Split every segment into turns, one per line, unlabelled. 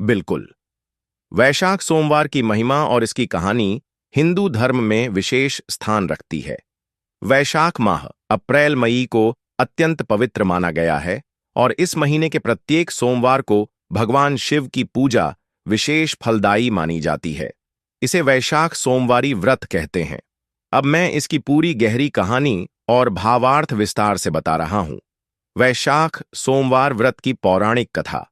बिल्कुल। वैशाख सोमवार की महिमा और इसकी कहानी हिंदू धर्म में विशेष स्थान रखती है। वैशाख माह अप्रैल मई को अत्यंत पवित्र माना गया है और इस महीने के प्रत्येक सोमवार को भगवान शिव की पूजा विशेष फलदायी मानी जाती है। इसे वैशाख सोमवारी व्रत कहते हैं। अब मैं इसकी पूरी गहरी कहानी और भावार्थ विस्तार से बता रहा हूं। वैशाख सोमवार व्रत की पौराणिक कथा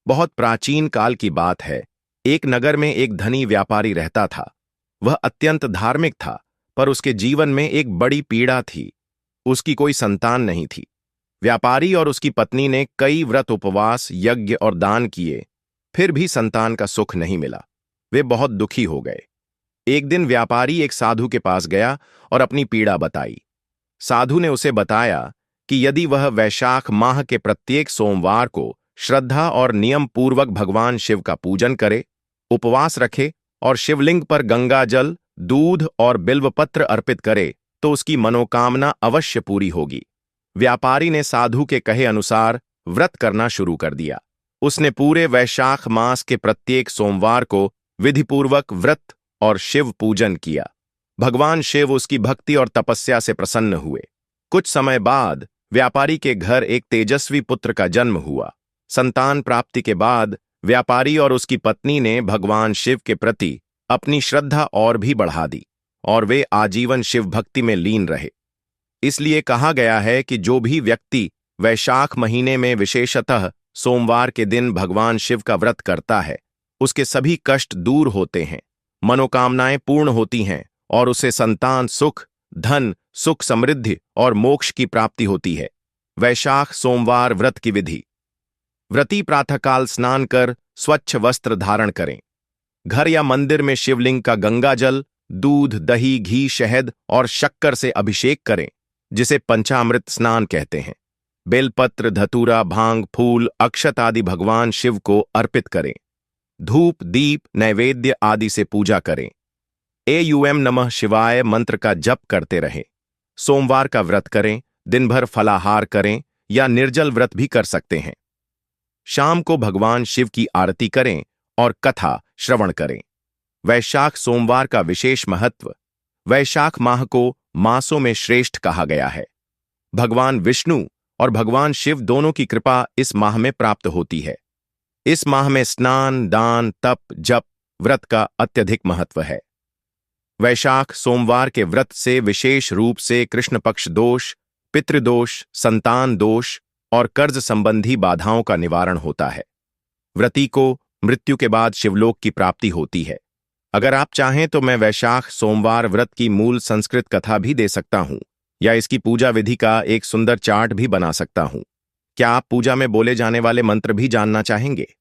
बहुत प्राचीन काल की बात है। एक नगर में एक धनी व्यापारी रहता था। वह अत्यंत धार्मिक था, पर उसके जीवन में एक बड़ी पीड़ा थी। उसकी कोई संतान नहीं थी। व्यापारी और उसकी पत्नी ने कई व्रत, उपवास, यज्ञ और दान किए, फिर भी संतान का सुख नहीं मिला। वे बहुत दुखी हो गए। एक दिन व्यापारी एक साधु के पास गया और अपनी पीड़ा बताई। साधु ने उसे बताया कि यदि वह वैशाख माह के प्रत्येक सोमवार को श्रद्धा और नियम पूर्वक भगवान शिव का पूजन करे, उपवास रखे और शिवलिंग पर गंगा जल, दूध और बिल्वपत्र अर्पित करे, तो उसकी मनोकामना अवश्य पूरी होगी। व्यापारी ने साधु के कहे अनुसार व्रत करना शुरू कर दिया। उसने पूरे वैशाख मास के प्रत्येक सोमवार को विधिपूर्वक व्रत और शिव पूजन किया। भगवान शिव उसकी भक्ति और तपस्या से प्रसन्न हुए। कुछ समय बाद व्यापारी के घर एक तेजस्वी पुत्र का जन्म हुआ। संतान प्राप्ति के बाद व्यापारी और उसकी पत्नी ने भगवान शिव के प्रति अपनी श्रद्धा और भी बढ़ा दी और वे आजीवन शिव भक्ति में लीन रहे। इसलिए कहा गया है कि जो भी व्यक्ति वैशाख महीने में विशेषतः सोमवार के दिन भगवान शिव का व्रत करता है, उसके सभी कष्ट दूर होते हैं, मनोकामनाएं पूर्ण होती हैं और उसे संतान सुख, धन, सुख, समृद्धि और मोक्ष की प्राप्ति होती है। वैशाख सोमवार व्रत की विधि। व्रती प्रातःकाल स्नान कर स्वच्छ वस्त्र धारण करें। घर या मंदिर में शिवलिंग का गंगा जल, दूध, दही, घी, शहद और शक्कर से अभिषेक करें, जिसे पंचामृत स्नान कहते हैं। बेलपत्र, धतूरा, भांग, फूल, अक्षत आदि भगवान शिव को अर्पित करें। धूप, दीप, नैवेद्य आदि से पूजा करें। एयूएम नमः शिवाय मंत्र का जप करते रहें। सोमवार का व्रत करें, दिन भर फलाहार करें या निर्जल व्रत भी कर सकते हैं। शाम को भगवान शिव की आरती करें और कथा श्रवण करें। वैशाख सोमवार का विशेष महत्व। वैशाख माह को मासों में श्रेष्ठ कहा गया है। भगवान विष्णु और भगवान शिव दोनों की कृपा इस माह में प्राप्त होती है। इस माह में स्नान, दान, तप, जप, व्रत का अत्यधिक महत्व है। वैशाख सोमवार के व्रत से विशेष रूप से कृष्ण पक्ष दोष, पितृदोष, संतान दोष और कर्ज संबंधी बाधाओं का निवारण होता है। व्रती को मृत्यु के बाद शिवलोक की प्राप्ति होती है। अगर आप चाहें तो मैं वैशाख सोमवार व्रत की मूल संस्कृत कथा भी दे सकता हूं या इसकी पूजा विधि का एक सुंदर चार्ट भी बना सकता हूं। क्या आप पूजा में बोले जाने वाले मंत्र भी जानना चाहेंगे?